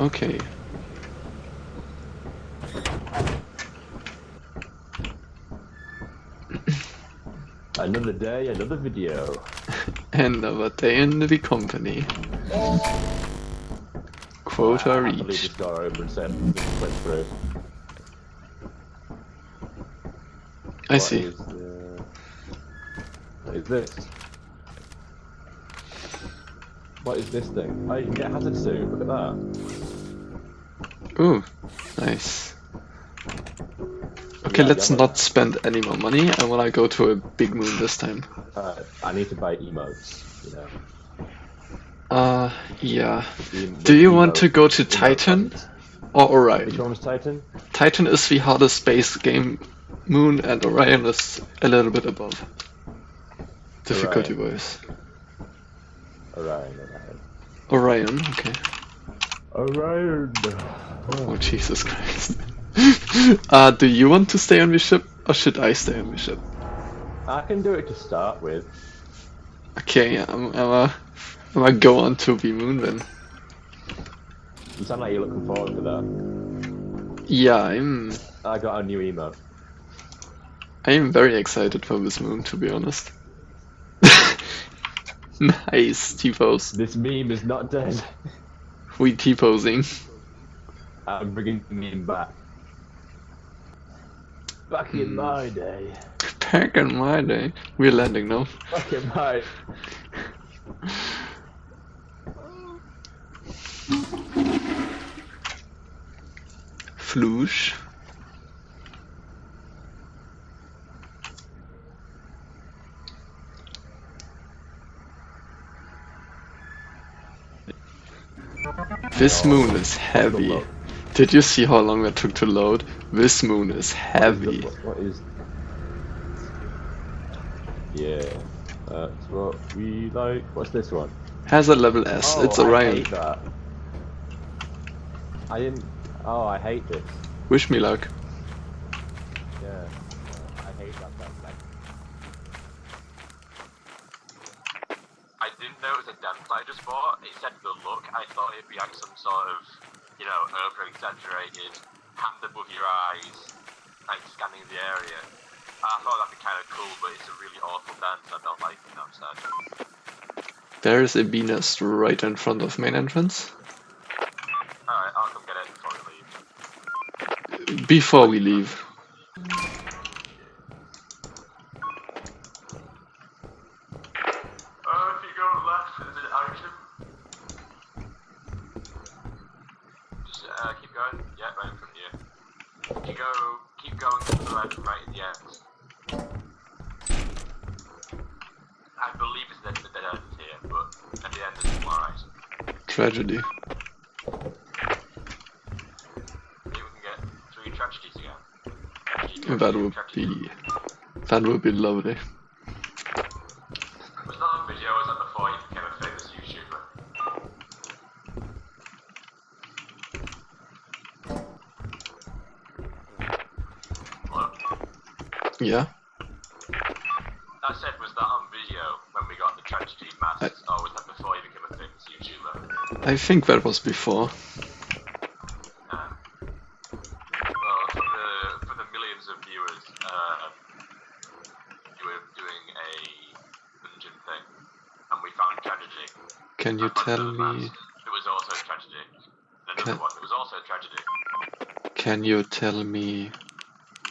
Okay. Another day, another video. Another day in the company. Quota I have to leave reached. this door open so it click through. I see. What is this? What is this thing? Oh, you can get hazard suit. Look at that. Ooh, nice. Okay, let's not spend any more money. I wanna go to a big moon this time. I need to buy emotes, you know. Yeah. Do you want to go to Titan or Orion? Which one was Titan? Titan is the hardest space game moon, and Orion is a little bit above. Difficulty-wise. Orion. Orion, okay. Orion. Oh, Jesus Christ. Do you want to stay on the ship, or should I stay on the ship? I can do it to start with. Okay, I'm gonna go on to the moon then. You sound like you're looking forward to that. Yeah, I got a new emote. I'm very excited for this moon, to be honest. Nice, T-pose. This meme is not dead. We T-posing. I'm bringing the meme back. Back in my day. Back in my day. We're landing now. Back in my... Floosh. This moon is heavy. Did you see how long that took to load? This moon is heavy. What is... Yeah, that's what we like. What's this one? Has a level S. Oh, it's Orion. I hate that. I didn't... Oh, I hate this. Wish me luck. Yeah, I hate that. I didn't know it was a dance I just bought. It said the look. I thought it'd be like some sort of, you know, over-exaggerated, hand above your eyes, like scanning the area. I thought that'd be kind of cool, but it's a really awful dance. I don't like it. I'm sad. There is a bee nest right in front of main entrance. Alright, I'll come get it before we leave. Before we leave. If you go left, there's an item. Just keep going. Yeah, right in front of you. You go, keep going to the left, right at the end. I believe it's the dead end here, but at the end it's alright. Tragedy. Maybe we can get 3 tragedies again. That would be lovely. Was that on video or was that before you became a famous YouTuber? Hello? Yeah? I said, was that on video when we got the tragedy masks, or was that before you became a famous YouTuber? I think that was before. Well, for the millions of viewers, you were doing a dungeon thing, and we found tragedy. Can you tell me? It was also a tragedy. Another one, it was also a tragedy. Can you tell me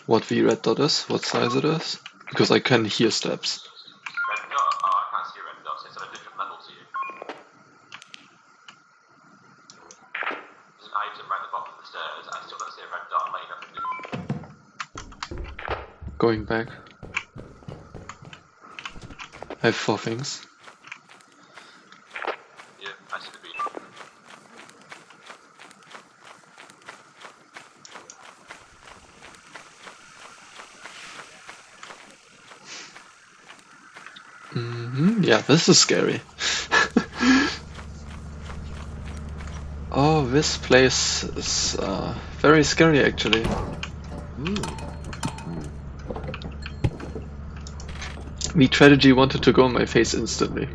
what the red dot is? What size it is? Because I can hear steps. Red dot? Oh, I can't see a red dot, so it's at a different level to you. There's an item right at the bottom of the stairs, I still don't see a red dot, I'm letting you know. Going back. I have 4 things. Yeah, I see the beat. Yeah, this is scary. Oh, this place is very scary actually. The tragedy wanted to go on my face instantly.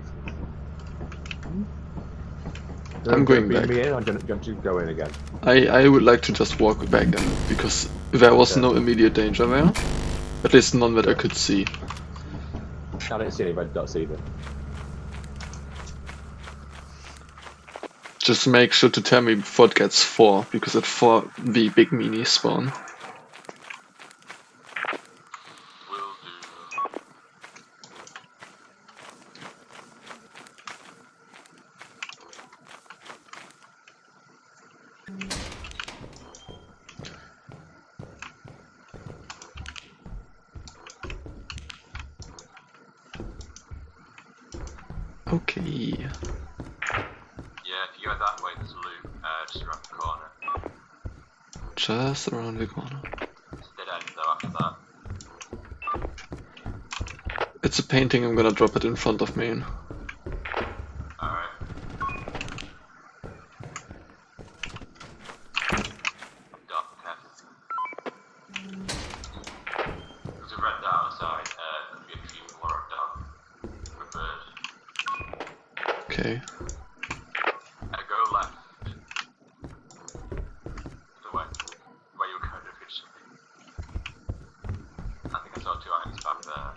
I'm going bring back. me in, or do you want to go in again? I would like to just walk back then, because there was Okay. no immediate danger there. At least none that I could see. I didn't see any red dots either. Just make sure to tell me before it gets 4, because at 4 the big minis spawn. Will do. Okay. Yeah, if you go that way, there's loot just around the corner. Just around the corner. It's dead end though after that. It's a painting, I'm gonna drop it in front of me. Alright. Dark, careful. There's a red dot outside, there'll be a few more dog. A bird. Okay. Go left. The way where you were going originally. I think I saw 2 items back there.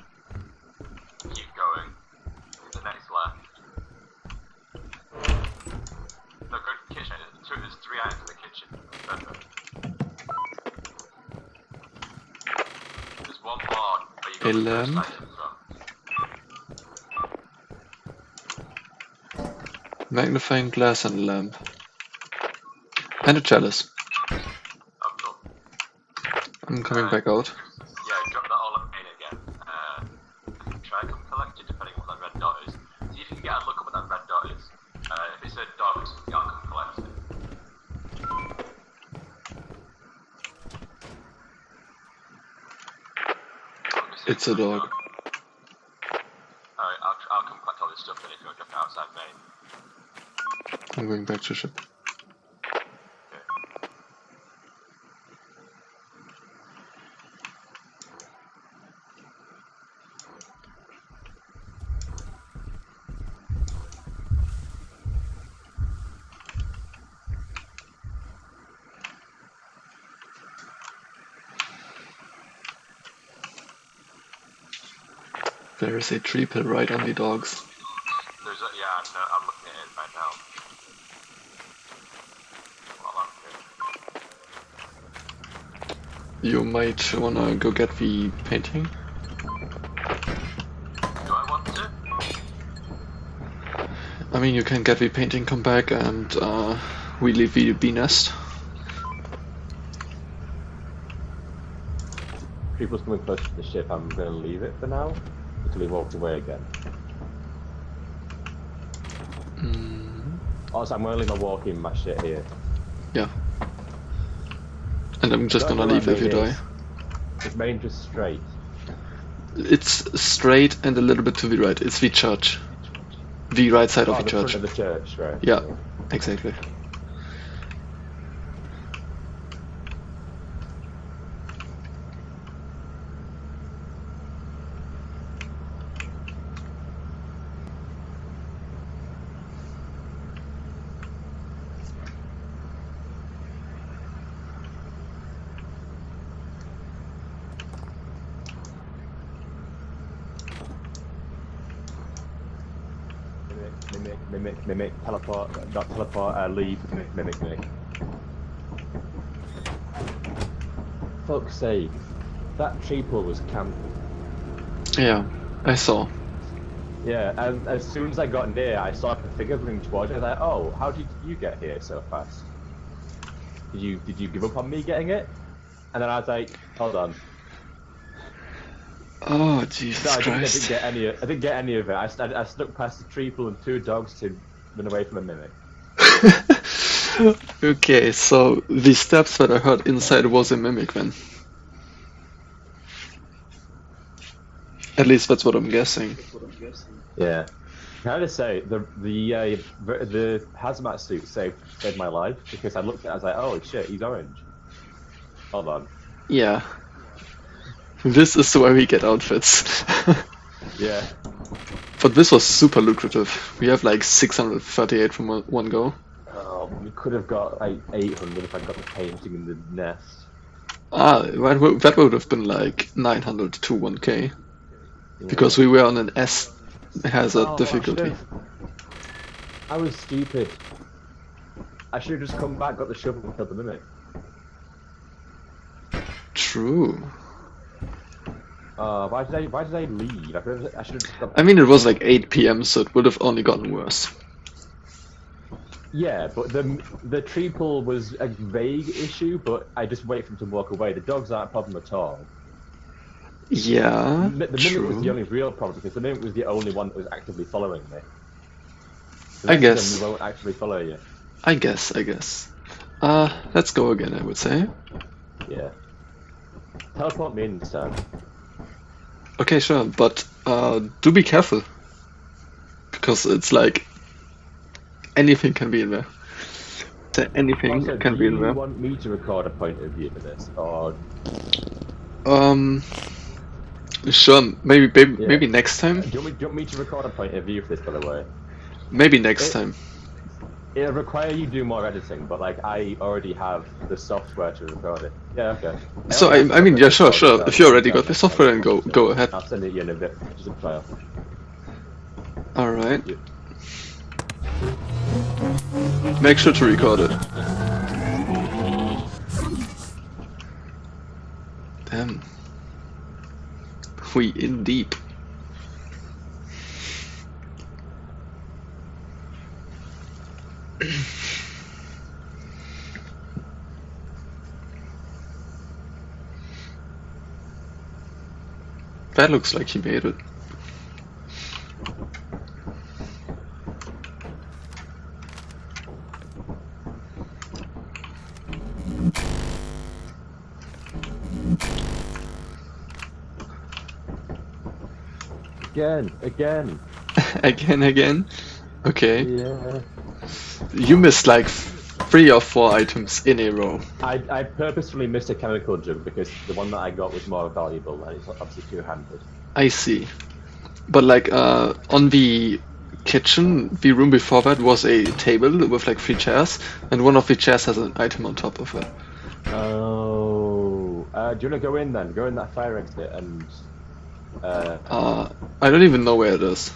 Keep going. The next left. No, go to the kitchen. There's 3 items in the kitchen. Perfect. There's one more where you go to the first lamp. item from. Magnifying glass and a lamp. And a chalice. Oh, cool. I'm coming back out. Yeah, drop that all in again. Try and come collect it depending on what that red dot is. See if you can get a look at what that red dot is. If it's a dog, I'll come collect it. It's a dog. Alright, I'll come collect all this stuff then if you want to drop it outside main. I'm going back to ship. There is a triple right on the dogs. There's a, yeah, I'm looking at it right now. Well, You might wanna go get the painting. do I want to? I mean, you can get the painting, come back, and we leave the bee nest. People's coming close to the ship, I'm going to leave it for now, until he walks away again. Also, I'm going to leave my walking my shit here. Yeah. And I'm just Don't gonna know leave where if you main die. is. Is main just straight? It's straight and a little bit to the right. It's the church. The right side of the The church. front of the church, right? Yeah, exactly. Mimic, teleport, not teleport, leave, mimic. Fuck's sake, that triple was camping. Yeah, I saw. Yeah, and as soon as I got near, I saw a figure running towards me. I was like, oh, how did you get here so fast? Did you give up on me getting it? And then I was like, hold on. Oh, Jesus No, I Christ. didn't get any of it. I snuck past the triple and 2 dogs to run away from a mimic. Okay, so the steps that I heard inside was a mimic then. At least that's what I'm guessing. Yeah. Can I just say the hazmat suit saved my life because I looked at it, I was like, oh shit, he's orange. Hold on. Yeah. This is where we get outfits. Yeah. But this was super lucrative. We have like 638 from one go. we could have got like 800 if I got the painting in the nest. Ah, that would have been like 900 to 1k. Because Yeah. we were on an S hazard Oh, difficulty. I was stupid. I should have just come back, got the shovel, and killed the mimic. True. Why did I leave? I should have just got. I mean, it was like 8 p.m., so it would have only gotten worse. Yeah, but the tree pull was a vague issue, but I just wait for him to walk away. The dogs aren't a problem at all. Yeah, The true. mimic was the only real problem because the mimic was the only one that was actively following me. The I rest guess. of them won't actually follow you. I guess. Let's go again, I would say. Yeah. Teleport me in this time. Okay, sure, but do be careful. Because it's like anything can be in there. Anything Also, can do be in you there. want me to record a point of view for this, or Sure, maybe Yeah. maybe next time. do you want me to record a point of view for this? By the way, Maybe next time. it'll require you do more editing, but like I already have the software to record it. Yeah, okay. So I mean, yeah, sure. If you already got the software, then go ahead. I'll send it you in a bit, just a file. All right. Yeah. Make sure to record it. Damn. We in deep. That looks like he made it. Again. Again. Okay. Yeah. You missed like 3 or 4 items in a row. I purposefully missed a chemical jug because the one that I got was more valuable and it's obviously two-handed. I see. But like on the kitchen, the room before that was a table with like 3 chairs, and one of the chairs has an item on top of it. Oh. Do you want to go in then? Go in that fire exit and. I don't even know where it is.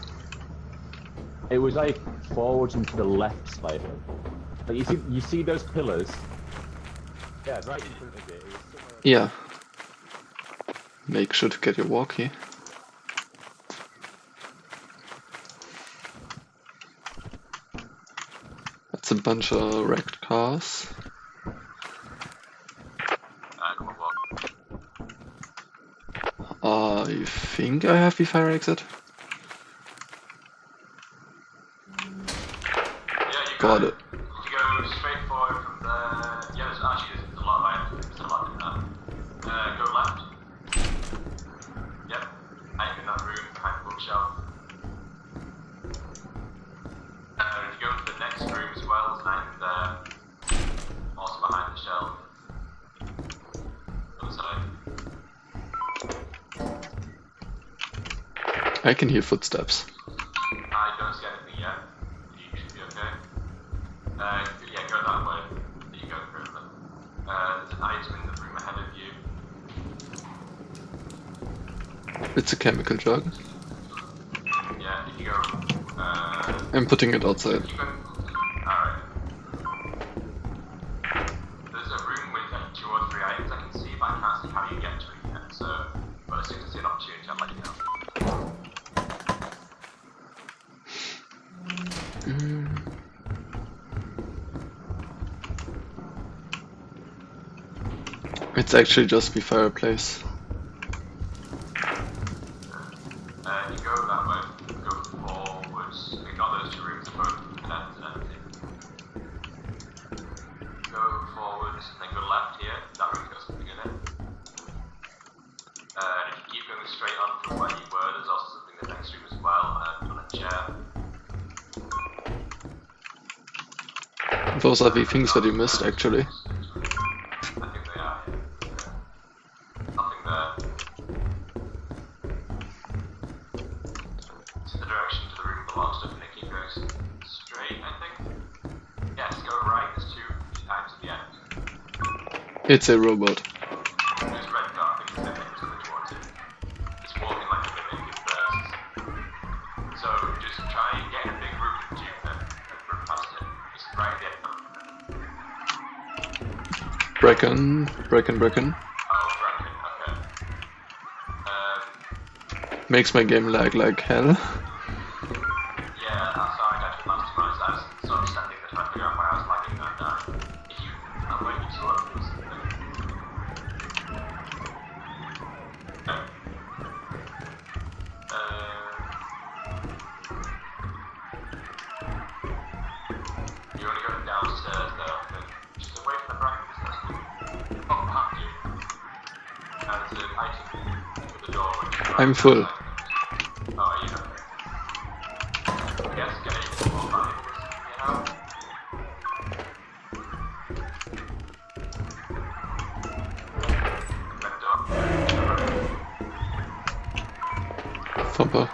It was like forwards and to the left slightly. Like you see those pillars? Yeah, right in front of it. It was somewhere... Yeah. Make sure to get your walkie. That's a bunch of wrecked cars. Come on, walk. I think I have the fire exit. Yeah, you Got it. You go straight forward from there. Yeah, there's a lot of items. There's a lot in there. Go left. Yep. I'm in that room behind the bookshelf. If you go into the next room as well, there's an item there. Also behind the shelf. Other side. I can hear footsteps. I don't see anything yet. You should be okay. Yeah, go that way. There you go, further. There's an item in the room ahead of you. It's a chemical jug. Yeah, if you go, I'm putting it outside. you go, alright. There's a room with like 2 or 3 items I can see, but I can't see how you get to it yet, so, but as soon as I see an opportunity, I'll let you know. It's actually just the fireplace. You go that way, go forwards, ignore those 2 rooms, both connected and empty. Go forwards, then go left here, that room's got something in it. If you keep going straight on from where you were, there's also something in the next room as well, on a chair. Those are the things that you missed, actually. I think they are, yeah. Nothing there. The direction to the room belongs to Nicky goes straight, I think. Yes, go right. It's a robot. It's red dot because the thing's coming towards it. It's walking like a mimic in bursts. So just try and get a big room and tube it and run past it. It's right at the end. Bracken. Oh, Bracken, okay. Makes my game lag like hell. Yeah, that's how I got to last time. I was sort of standing there trying to figure out why I was lagging that down. If you are waiting to look or something. You're only going downstairs though, and just away from the bracket business. Oh, behind you. And there's an item with the door which is I'm full. Oh, are you okay? Yes, getting more valuables, you know? Red dot. Thumper.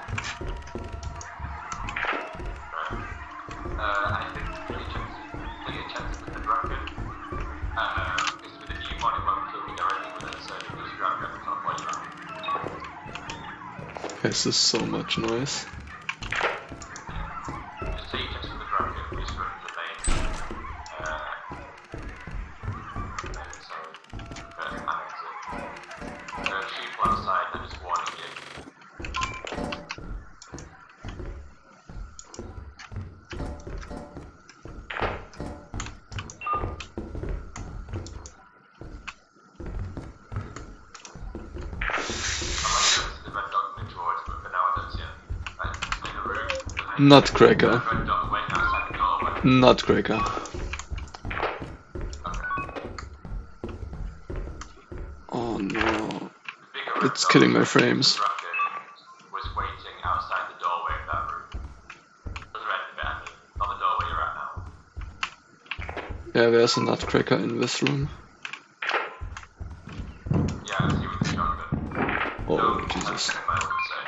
I think the chance with the bracket is with the new mod, it won't kill me directly with it, so it does grab you at the top while you're out. This is so much noise. Just take your chance with the bracket, just run the main, first and exit. There are people outside that just warning you. Nutcracker. Nutcracker. Oh no. It's killing my frames. Was waiting outside the doorway of that room. The red bit, I mean, not the doorway you're at now. Yeah, there's a Nutcracker in this room. Yeah, I see with the shotgun. Oh, No, Jesus. that's what I would say.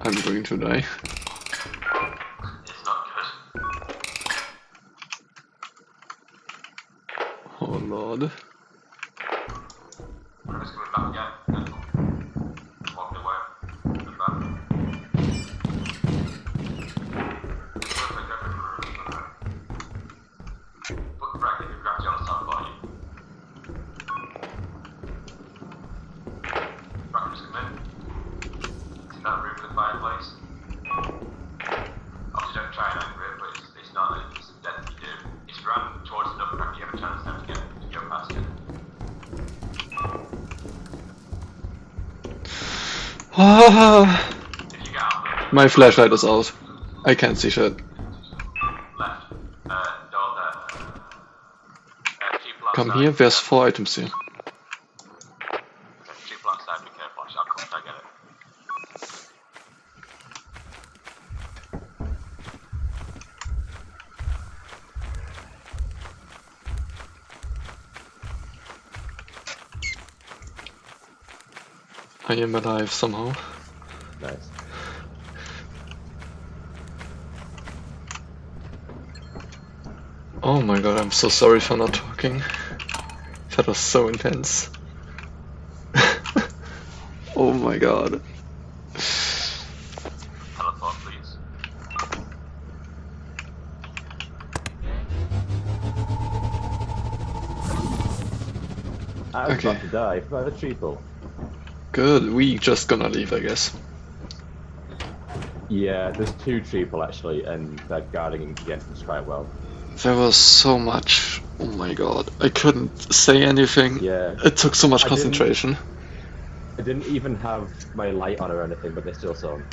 I'm going to die. It's not good. Oh lord. I'm just coming back again. Walking away. Coming back. Put the bracket and grab you on the top for you. Bracket just come in. In that room with the fireplace. Obviously don't try and anger it, but it's not it's a death you do. If you run towards the nutcracker, you have a chance then to go past it. Ah, If you get out there, my flashlight is out. I can't see shit. left, door there. People outside. Come here, there's 4 items here. Okay, people outside, be careful. I'll come try and get it. I am alive somehow. Nice. Oh my god, I'm so sorry for not talking. That was so intense. Oh my god. Teleport, please. I was Okay. about to die by the triple. Good, we just gonna leave, I guess. Yeah, there's 2 triple actually, and they're guarding against us quite well. There was so much. Oh my god. I couldn't say anything. Yeah. It took so much I didn't- concentration. I didn't even have my light on or anything, but they still saw me.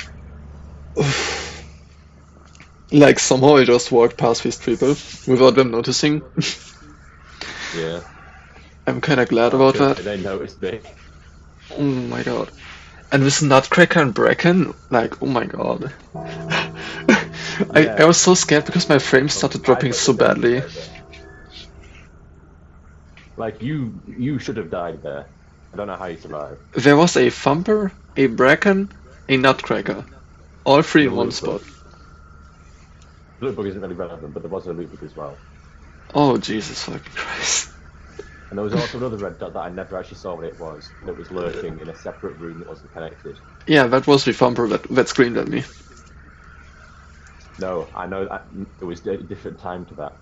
Like somehow I just walked past these people without them noticing. Yeah. I'm kinda glad about Good, that. They noticed me. Oh my god. And with Nutcracker and Bracken, like, oh my god. I was so scared because my frame started dropping so badly. Like you should have died there. I don't know how you survived. There was a thumper, a bracken, a nutcracker. All three in one spot. Loot bug isn't really relevant, but there was a loot bug as well. Oh, Jesus fucking Christ. And there was also another red dot that I never actually saw what it was, that was lurking in a separate room that wasn't connected. Yeah, that was the thumper that screamed at me. No, I know that it was a different time to that.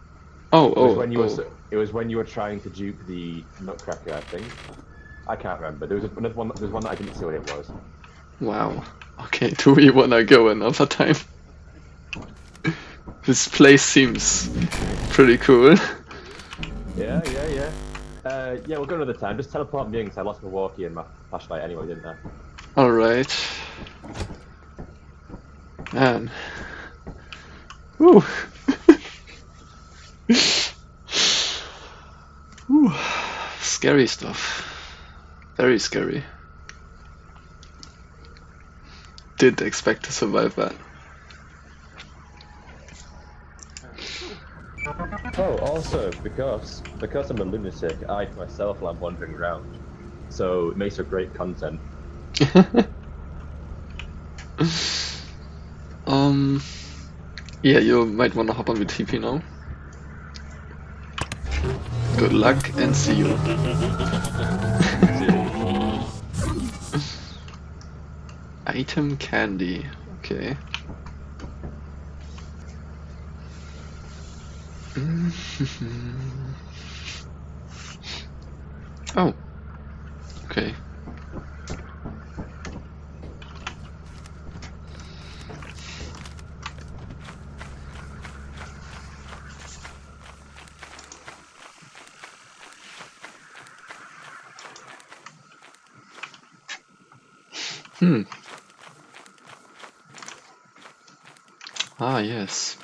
Oh, It was when you were trying to dupe the nutcracker, I think. I can't remember. There was one that I didn't see what it was. Wow. Okay, do we wanna go another time? This place seems pretty cool. Yeah. Yeah, we'll go another time. Just teleport me in, because I lost my walkie and my flashlight anyway, didn't I? Alright. Man. Woo. Whew. Scary stuff. Very scary. Didn't expect to survive that. Oh, also, because I'm a lunatic, I myself am wandering around. So it makes for great content. Yeah, you might wanna hop on the TP now. Good luck and see you. Item candy. Okay. Oh. Okay. Ah, yes.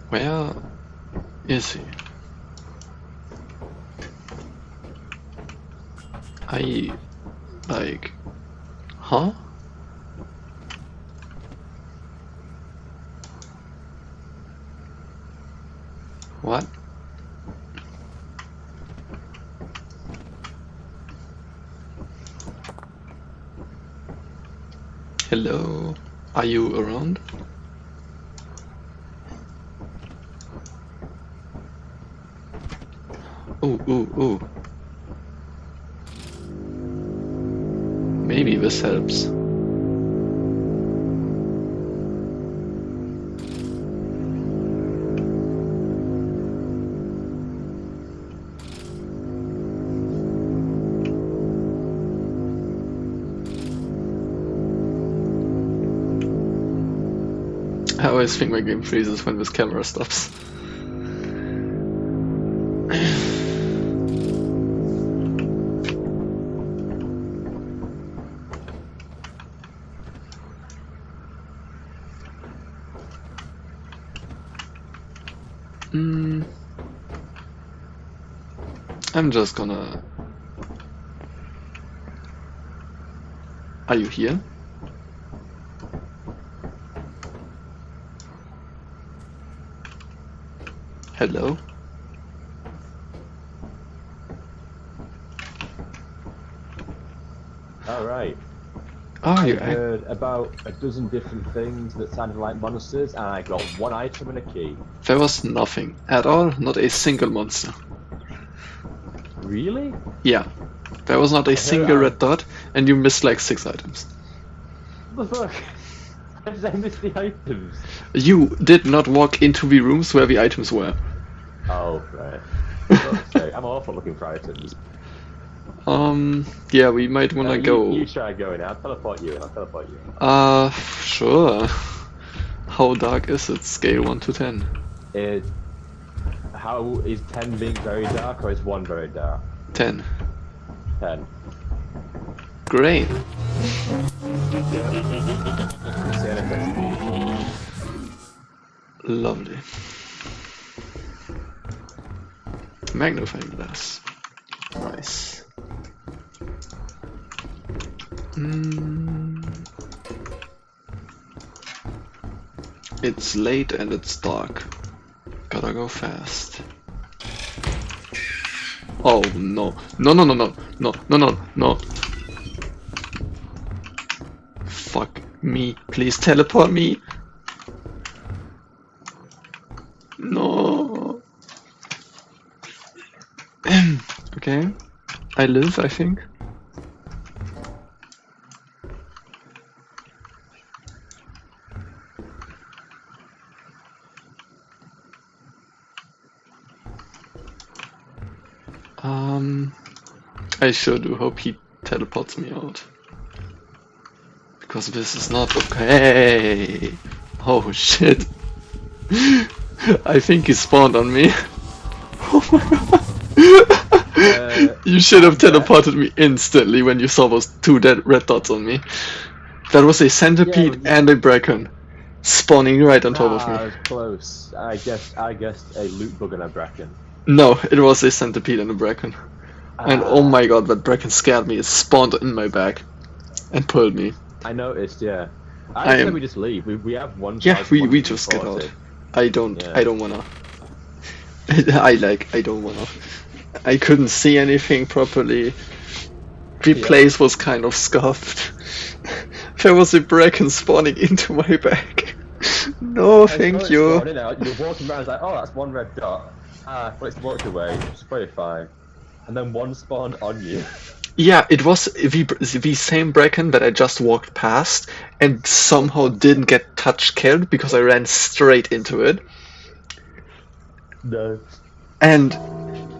Where is he? Huh? What? Hello? Are you around? Ooh. Maybe this helps. I always think my game freezes when this camera stops. I'm just gonna... Are you here? Hello? Alright. Oh, I you heard about a dozen different things that sounded like monsters, and I got one item and a key. There was nothing at all, not a single monster. Really? Yeah, there was not a single red dot, and you missed like 6 items. What the fuck? How did I miss the items? You did not walk into the rooms where the items were. Oh, right. Okay, I'm awful looking for items. Yeah, we might wanna go. You try going. I'll teleport you in. Sure. How dark is it? Scale 1 to 10. How is 10 being very dark, or is 1 very dark? 10. 10. Great. See anything? Lovely. Magnifying glass. Nice. It's late and it's dark. Gotta go fast. Oh no. No, no, no, no. No, no, no, no. Fuck me. Please teleport me. No. Okay. I live, I think. I sure do hope he teleports me out. Because this is not okay. Oh shit. I think he spawned on me. Oh my god. You should have teleported me instantly when you saw those two dead red dots on me. That was a centipede and a bracken spawning right on top of me. I was close. I guessed a loot bug and a bracken. No, it was a centipede and a bracken. And oh my god, that bracken scared me. It spawned in my back and pulled me. I noticed, yeah. I said we just leave. We have one. Yeah, we just get out. I don't wanna. I don't wanna. I couldn't see anything properly. The place was kind of scuffed. There was a bracken spawning into my back. No, thank you. You're walking around, like, oh, that's one red dot. But it's walked away. It's probably fine. And then one spawned on you. Yeah, it was the same bracken that I just walked past and somehow didn't get killed because I ran straight into it. No. And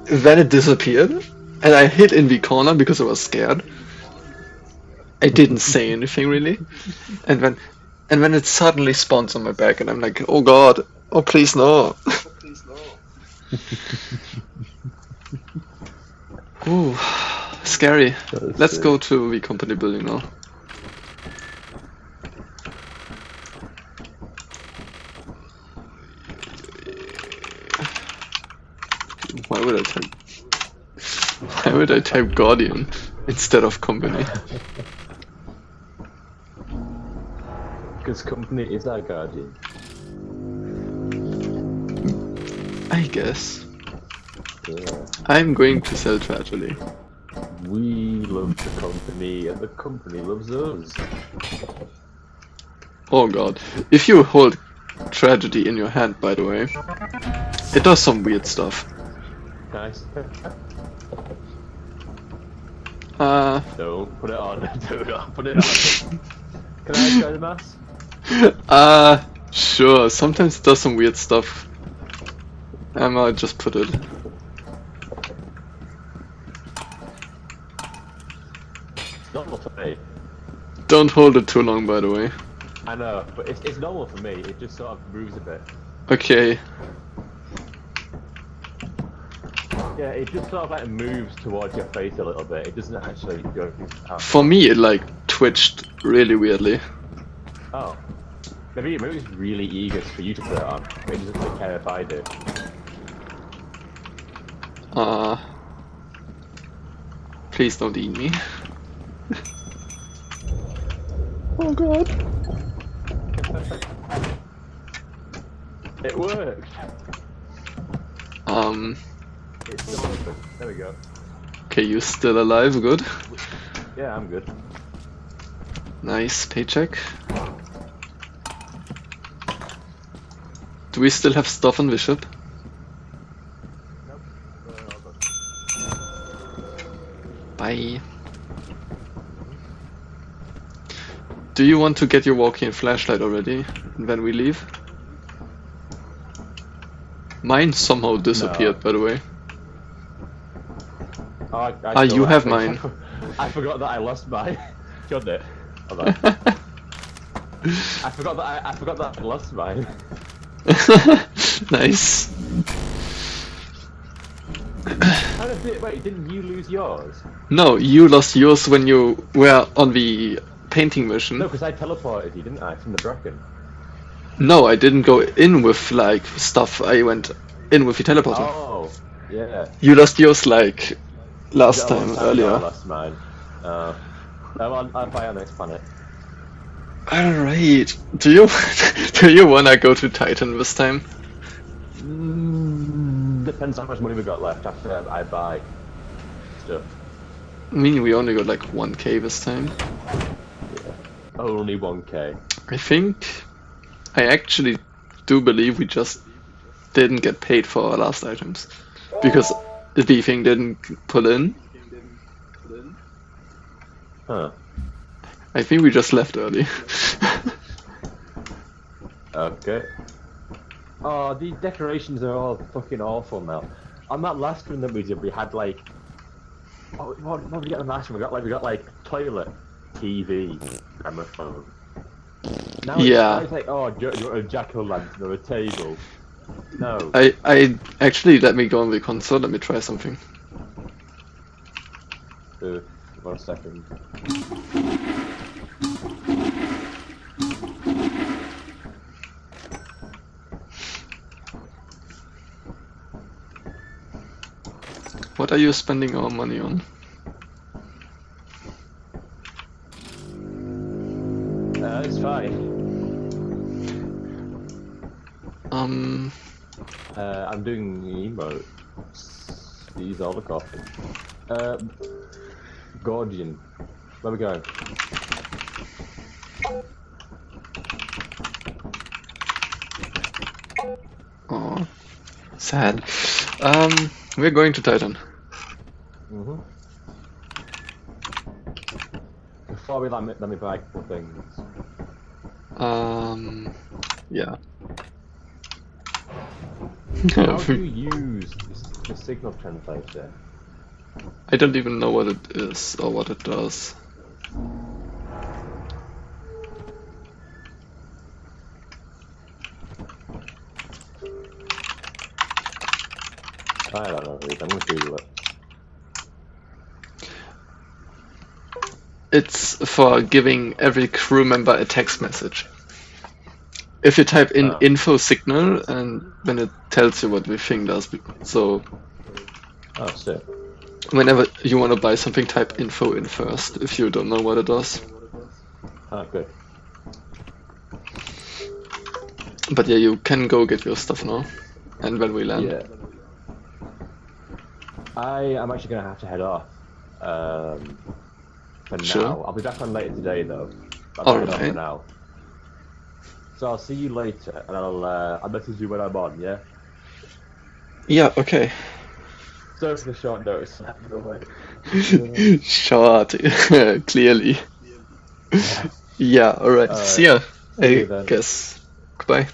then it disappeared and I hid in the corner because I was scared. I didn't say anything really. And then it suddenly spawns on my back and I'm like, oh god, oh please no. Ooh, scary. Let's go to the company building now. Why would I type Guardian instead of company? Because company is our guardian. I guess. Yeah. I'm going to sell tragedy. We love the company, and the company loves us. Oh god. If you hold tragedy in your hand, by the way, it does some weird stuff. Nice. No, put it on. Do not put it on. Can I try the mask? Sure. Sometimes it does some weird stuff. I'll just put it. Normal for me. Don't hold it too long, by the way. I know, but it's normal for me. It just sort of moves a bit. Okay. Yeah, it just sort of like moves towards your face a little bit. It doesn't actually go out. For me, it like twitched really weirdly. Oh. Maybe it's really eager for you to put it on. But it doesn't really care if I do. Please don't eat me. Oh god. It worked. It's still open. There we go. Okay, you still alive? Good. Yeah, I'm good. Nice paycheck. Do we still have stuff on Bishop? Nope. Bye. Do you want to get your walkie and flashlight already, and then we leave? Mine somehow disappeared, by the way. Oh, you have mine. I forgot that I lost mine. Got it. Hold on. I forgot that I lost mine. Nice. How did it? Wait, didn't you lose yours? No, you lost yours when you were on the painting mission. No, because I teleported you, didn't I, from the bracken? No, I didn't go in with like stuff. I went in with the teleporter. Oh, yeah. You lost yours like last A time long time ago, I earlier. lost mine. I'll buy our next planet. Alright. Do you do you wanna go to Titan this time? Depends how much money we got left after I buy stuff. I mean, we only got like 1k this time. Only 1k. I think. I actually do believe we just didn't get paid for our last items because the B thing didn't pull in. Huh. I think we just left early. Okay. Oh, these decorations are all fucking awful now. On that last one that we did, we had like, what did we get on the last one? We got like toilet, TV, gramophone. Now Yeah. it's like, oh, a jack-o'-lantern or a table. No. I actually, let me go on the console. Let me try something. 1 second. What are you spending our money on? It's fine. I'm doing emotes. These are the coffee. Gordian. Where we going? Oh, sad. We're going to Titan. Mm-hmm. Before we let me buy a couple things. Yeah. How do you use the signal translator? I don't even know what it is or what it does. I don't know, I'm gonna Google it. It's for giving every crew member a text message. If you type in info signal, and then it tells you what the thing does. So Oh, sick. whenever you want to buy something, type info in first if you don't know what it does. Oh, good. But yeah, you can go get your stuff now. And when we land. Yeah. I am actually gonna have to head off. For Sure. now. I'll be back on later today though. I'll head off for Alright. now. So I'll see you later, and I'll message you when I'm on. Yeah. Yeah, okay. Sorry for the short notice. Away. Short, clearly. Yeah, alright. See ya, See you I then. guess. Goodbye.